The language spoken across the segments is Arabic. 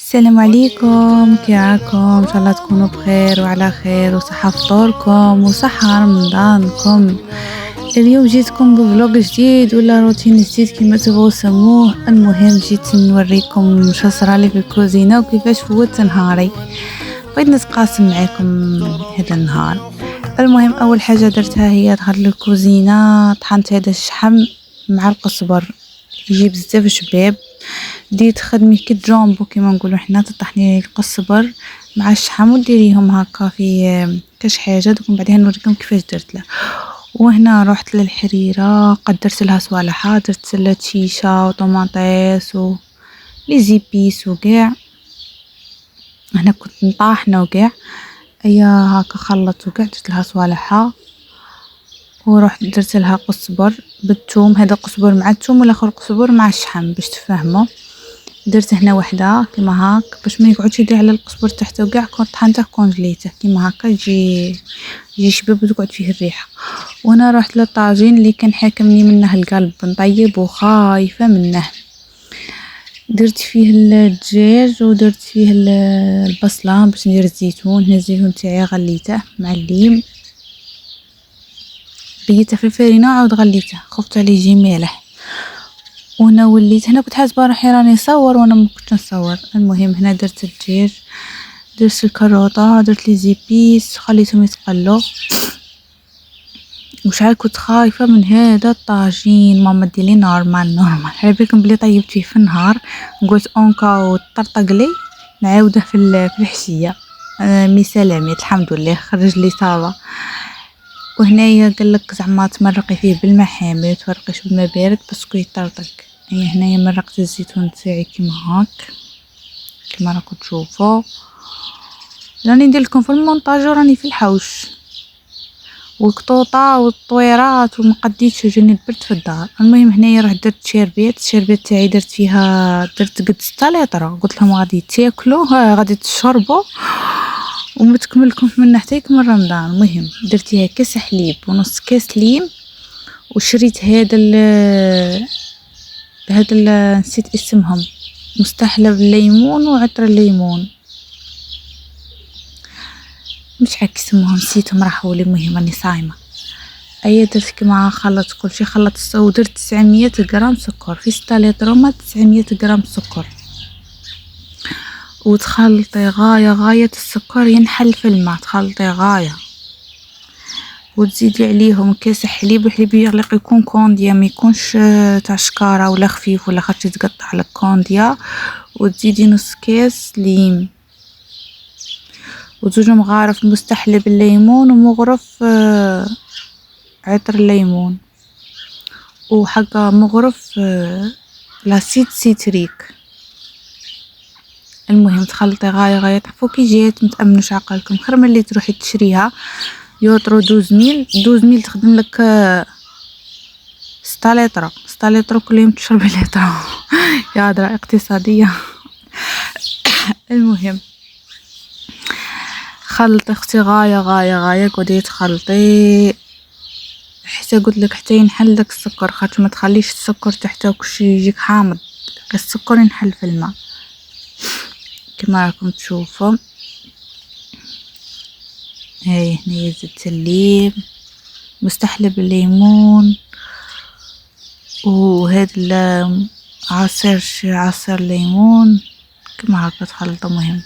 السلام عليكم، كي راكم؟ ان شاء الله تكونوا بخير وعلى خير وصحه فطوركم وصحه رمضانكم. اليوم جيتكم بفلوق جديد ولا روتين جديد كما تبغوا سموه. المهم جيت نوريكم شو صرالي في الكوزينه وكيفاش فوت نهاري. بغيت نتقاسم معكم هذا النهار. المهم اول حاجه درتها هي دخلت للكوزينه، طحنت هذا الشحم مع القزبر يجي بزاف شباب. ديت خدمي كي جامبو كيما نقولوا حنا، تطحني القزبر مع الشحم وديريهم هكا في كاش حاجه. دوك من بعدها نوريكم كيفاش درت له. وهنا رحت للحريره قدرت لها صوالحها، درت لها تشيشه وطوماطيس و لي زيبيس وكاع. هنا كنت نطاحنه وكاع ايا هكا خلطت وكاع، درت لها صوالحها ورحت درت لها قزبر بالثوم. هذا قزبر مع الثوم والاخر قزبر مع الشحم باش تفهموا. درت هنا وحده كيما هاك باش ما يقعدش يدير على القزبر تحت وكاع. كنت طحنته كونجليته كيما هكا يجي شباب وتقعد فيه الريحه. وانا رحت للطاجين اللي كان حاكمني منه القلب نطيب وخايفه منه. درت فيه الدجاج ودرت فيه البصله باش ندير الزيتون. هنا الزيتون تاعي غليته مع الليم، بيته في الفرينه وعاود غليته، خفت عليه يجي مالح. وهنا وليت هنا كنت حاسبه روحي راني نصور وانا ما كنتش نصور. المهم هنا درت الدجاج، درت الكروطه، درت لي زيبيس، خليتهم يتقلوا. وشعل كنت خايفه من هذا الطاجين. ماما ديري نورمال على بالكم بلي طيبت فيه في النهار، قلت اونكا وطرطق لي نعاوده في الحشيه. مي سلامات الحمد لله خرج لي صافا. وهنايا قالك زعما تمرقي فيه بالماء حامي وتفرقيش بالماء بارد باسكو يطرطق. هنايا مرقت الزيتون تاعي كيما هاك كيما راكم تشوفوا. راني ندير لكم في المونتاج وراني في الحوش والقطوطه والطويرات وما قديتش جاني البرد في الدار. المهم هنايا رحت درت الشربات تاعي درت فيها درت قد 6 لتر. قلت لهم غادي تاكلوا غادي تشربوا وما تكملكم من حتى يكمل رمضان. المهم درتيها كاس حليب ونص كاس ليم. وشريت هذا نسيت اسمهم، مستحلب الليمون وعطر الليمون، مش عارف اسمهم نسيتهم راحوا لي. المهم راني صايمه. درت كيما خلطت كل شيء، خلطت ودرت 900 غرام سكر في 6 لتر وما 900 غرام سكر. وتخلطي غايه السكر ينحل في الماء، تخلطي غايه وتزيدي عليهم كاس حليب. الحليب يغلق يكون كونديا ما يكونش تاع شكاره ولا خفيف ولا خاطر تقطع لك كونديا. وتزيدي نص كاس ليم وزوج مغارف مستحلب الليمون ومغرف عطر الليمون وحقا مغرف لاسيد سيتريك. المهم تخلطي غايه تعرفوا كي جات متامنوش عقلكم خير من اللي تروحي تشريها يوطرو 12 ميل تخدم لك 6 لتر كل يوم تشربي لتر. يا هضره اقتصاديه. المهم خلطي اختي غايه قعدي تخلطي حتى قلت لك حتى ينحل لك السكر، خاطر ما تخليش السكر تحته وكلشي يجيك حامض. السكر ينحل في الماء كما راكم تشوفوا. هنايا زدت الليم مستحلب الليمون وهذا عصير ليمون كما هكا تخلطوا. مهم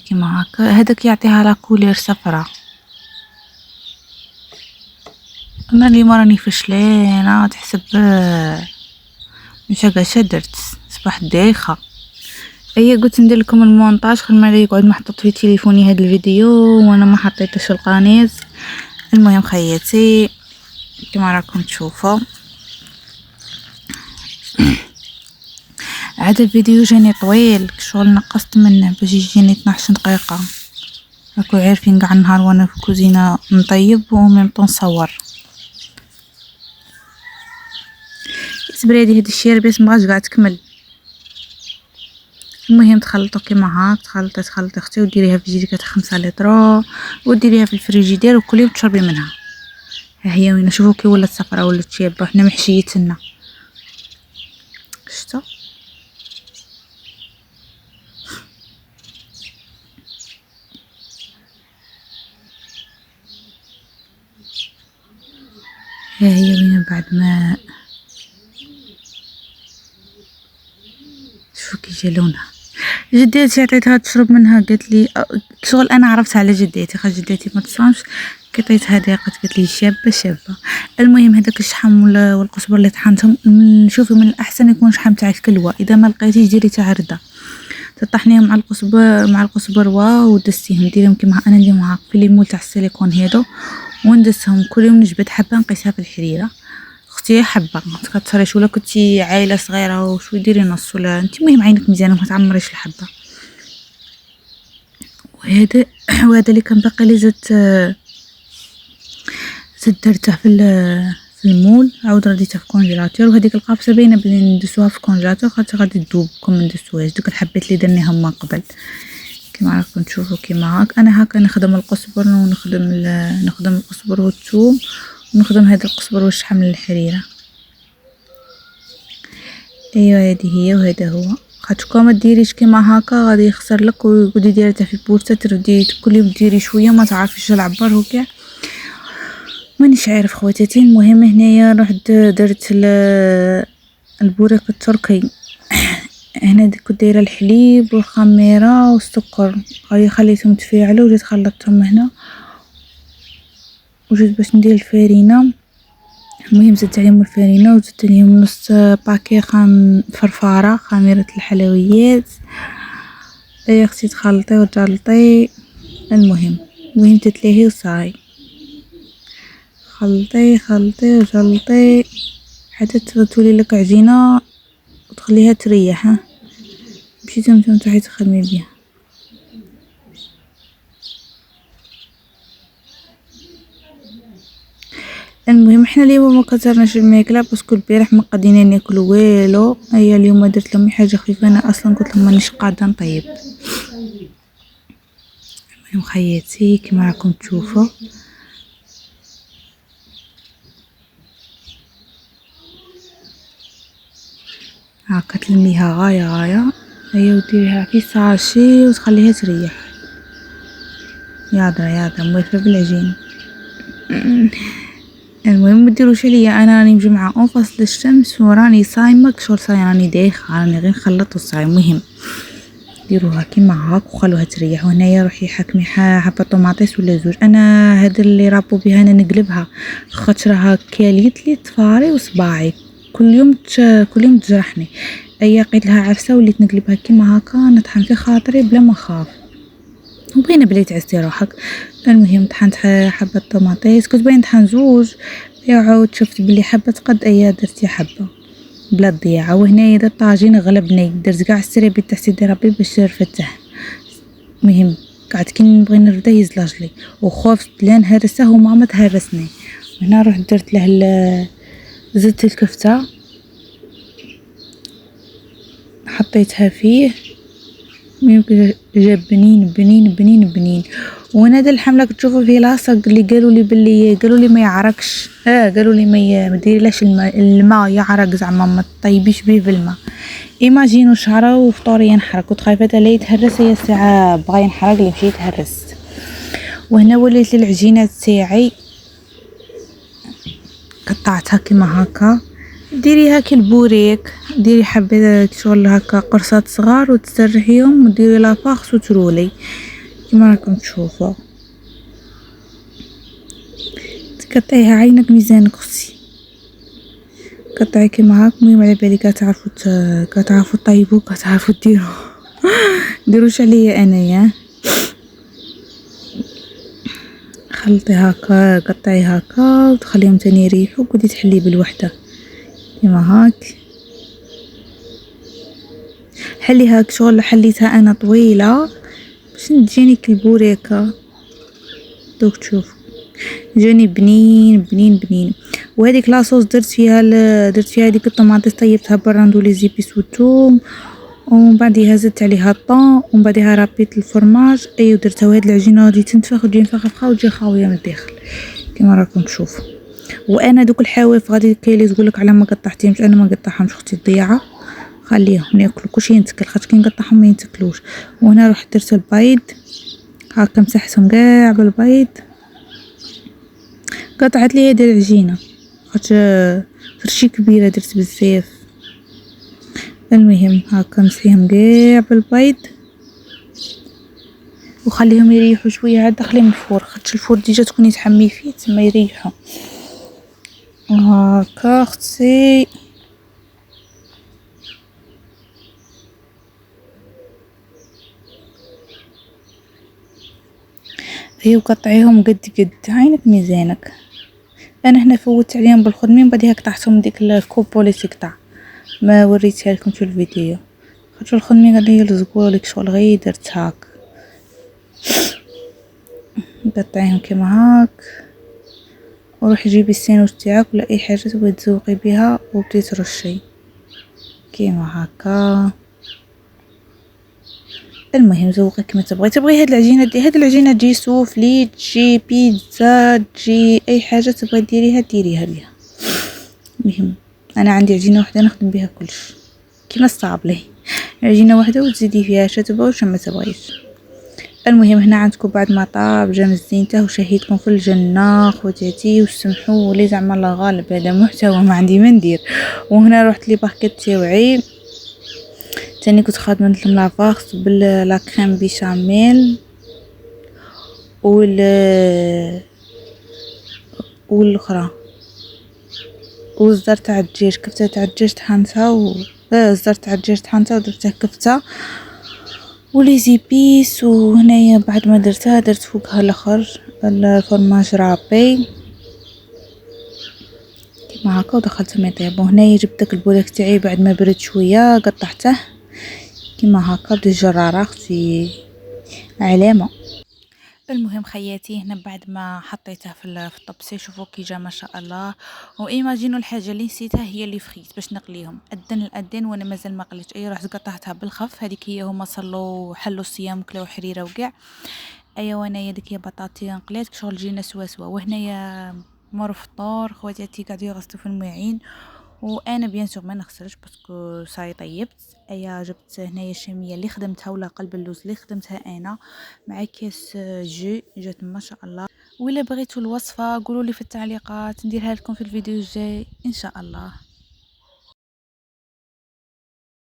كما هكا. هذاك يعطيها لا كولير صفراء. انا اليوم راني فشلانه تحسب مش هكا درت صباح دايخه. قلت ندير لكم المونتاج خير ما يقعد محطوط في تليفوني هذا الفيديو وانا ما حطيتش القناه. المهم خياتي كما راكم تشوفوا هذا الفيديو جاني طويل شغل نقصت منه باش يجيني 12 دقيقه. راكو عارفين قاع النهار وانا في الكوزينه نطيب وميمطون نصور. صبري هذه الشيربيس مابغاش قاع تكمل. المهم تخلطو كيما هاك، تخلطي اختي وديريها في جيركة 5 لتر وديريها في الفريجيدير وكل يوم تشربي منها. ها هي وين شوفوا كي ولات صفرا ولات شابه، حنا محشيتنا شتا. ها هي وين بعد ما شوفوا كي جا لونها. جداتي عطيتها تشرب منها قالت لي شغل انا عرفتها على جداتي، خاطر جداتي ما تصومش كي عطيتها داقت قالت لي شابه. المهم هذاك الشحم والقزبر اللي طحنتهم نشوفي من الاحسن يكون شحم تاع الكلوه، اذا ما لقيتيش ديري تاع رده تطحنيهم مع القزبر ودسيهم ديريهم كيما انا نديرهم هاك في ليمول تاع السيليكون هذو وندسهم كل يوم نجبد حبه نقيسها في الحريره. اختي حبه كتصريش ولا كنتي عائله صغيره وشو ديري نص ولا انت المهم عينك مزيانه ما تعمريش الحبه. وهذا اللي كان باقي لي زدت درته في المول عاود رديتها في كونجيلاتور. وهذيك القابسه باينه بلي ندسوها في كونجيلاتور خاطر غادي تذوب كون ما ندسوهاش. دوك الحبات اللي درناهم من قبل كيما راكم تشوفوا كيما هاك. انا هاكا نخدم القزبر نخدم القزبر والثوم ونخدم هذا القزبر والشحم للحريره. ايوا هذه هي وهذا هو. خاطر ما ديريش كيما هاكا غادي يخسر لك ويقعدي ديرتها في بورصه تردي كل يوم ديري شويه ما تعرفيش العبار وكاع مانيش عارف خواتاتي. المهم هنايا رحت درت البوريك التركي. هنا كنت دايره الحليب والخميره والسكر خليتهم تفاعلوا وجيت خلطتهم هنا وجيت باش ندير الفارينه. المهم زدت عليهم الفارينه وزدت عليهم نص باكي فرفاره خميره الحلويات. يا اختي تخلطي وتجلطي. المهم تتلهي وصاي خلطي وجلطي حتى تولي لك عجينه وتخليها تريح. مشيتي نتوما تروحي تخدمي بها. المهم احنا اليوم ما كثرناش الماكله باسكو البارح ما قادين ناكلوا والو. هي اليوم درت لهم حاجه خفيفه، انا اصلا قلت لهم مانيش قاده نطيب. المهم خياتي كما راكم تشوفوا هاكا تلميها غايه هي وديريها في ساشي وتخليها تريح. يا موافقه بالعجين. المهم ما ديروش عليا انا راني مجمعه اون فصل الشمس وراني صايمه شغل صايم راني دايخه راني غير نخلط الصايم. المهم ديروها كيما هاك وخلوها تريح. وهنايا روحي حكمي حبه طوماطيس ولا زوج. انا هذا اللي رابو بها انا نقلبها خاطرها كاليت لي طفاري وصباعي كل يوم تجرحني. اي قيت لها عفسه وليت نقلبها كيما هكا نطحن في خاطري بلا ما نخاف وبينه بلي تعستي روحك. المهم طحنت حبه طوماطيس كنت باين طحن زوج عاود شفت بلي حبه تقد ايا درتي حبه بلا ضياعه. وهنايا درت طاجين غلبني درت كاع السرابي تاع سيدي ربي باش نفتح. المهم قعدت كي نبغي نرده يزلجلي وخفت لا نهرسه وماما تهرسني. هنا رحت درت له زدت الكفته حطيتها فيه. يمكن جاب بنين. وانا هذا اللحم راك تشوفوا فيه لاصق اللي قالوا لي ما يعرقش. قالوا لي ما ديريلاش الماء يعرق زعما ما طيبيش به بالماء. ايماجينو شعره وفطوري ينحرق كنت خايفه لا يتهرس. هي الساعه بغا ينحرق لي مشيت هرس. وهنا وليت العجينه تاعي قطعتها كيما هكا. ديريها كالبوريك ديري حبه شغل هكا قرصات صغار وتسرحيهم وديري لافاخس وترولي كما راكم تشوفوا. تقطعيها عينك ميزانك اختي قطعي كيما هاك. المهم على بالي كتعرفوا طيبوا كتعرفوا ديروش عليا انايا. خلطي هكا قطعي هكا وتخليهم تاني يريحوا وقعدي تحلي بالوحده كيما هاك. حلي هاك شغل حليتها انا طويله باش تجيني كالبوريكه. دوك تشوف جاني بنين. وهذيك لاصوص درت فيها هذيك الطماطيس طيبتها برا ندو لي زيبيس والثوم ومن بعدها زدت عليها الطون ومن بعدها ربيت الفرماج ودرتها. وهاد العجينه غادي تنتفخ وتجي مفخفخه وتجي خاويه من الداخل كما راكم تشوفوا. وانا دوك الحواف غادي كاين اللي تقولك على ما قطعتيهمش، انا ما قطعهمش اختي الضيعه، خليهم ياكلوا كلشي ينتكل خاطر كي نقطعهم ما ينتكلوش. وهنا رحت درت البيض هاكا مسحتهم كاع بالبيض. قطعت لي هذه العجينه خاطر فرشي كبيره درت بزاف. المهم هاكا مسحيهم كاع بالبيض وخليهم يريحوا شويه عاد داخلين الفور خاطر الفور ديجا تكون يتحمي فيه تما يريحوا. هاكا اختي هي وقطعيهم قد قد عينك ميزانك. انا هنا فوت عليهم بالخض من بعدها قطعتهم ديك الكوبو اللي تقطع ما وريتها لكم في الفيديو خاطر الخدمه قال لي يلزقوا لك شغل غير درت هاك. قطعيهم كما هاك وروحي جيبي الساندويتش تاعك ولا اي حاجه تبغي تزوقي بها وبدي ترشي كيما هكا. المهم زوقي كما تبغي هاد العجينه هاد العجينه تجي سوفلي تجي بيتزا تجي اي حاجه تبغي ديريها بها. المهم انا عندي عجينه واحده نخدم بها كلش كيما الصابلي عجينه واحده وتزيدي فيها شتبه وش ما تبغيش. المهم هنا عندكم بعد ما طاب جا مزينته وشهيتكم في الجنه خواتاتي وسمحوا لي زعما الله غالب هذا محتوى ما عندي ما ندير. وهنا رحت لي باكيت تاوعي تاني كنت خادمه نتلم لافاغ باللا كريم بيشاميل والاخرى والزر تاع الدجاج كفته تاع الدجاج طحنتها الزر تاع الدجاج طحنتها ودرتها كفته ولي زيبيس. وهنايا بعد ما درتها درت فوقها الاخر الفرماج رابي كيما هكا ودخلته ما يطيب. وهنايا جبت داك البولاك تاعي بعد ما برد شويه قطعته كيما هكا بالجراره اختي علامه. المهم خياتي هنا بعد ما حطيته في الطبسي شوفوا كي جا ما شاء الله. وايماجينوا الحاجه اللي نسيتها هي اللي فخيت باش نقليهم الاذن وانا مازال ما قليتش اي رحت قطعتها بالخف. هذيك هي هما صلوا حلوا الصيام وكلاو حريره وكاع. ايوا انايا ديك هي بطاطي نقليت شغل جينا سوا. وهنايا مور فطور خواتاتي قاعدين يغسلوا في المواعين وانا بيان سور ما نغسلش باسكو صاي طيبت. ايا جبت هنايا الشاميه اللي خدمتها ولا قلب اللوز اللي خدمتها انا مع كاس جو جات ما شاء الله. ولا بغيتوا الوصفه قولوا لي في التعليقات نديرها لكم في الفيديو الجاي ان شاء الله.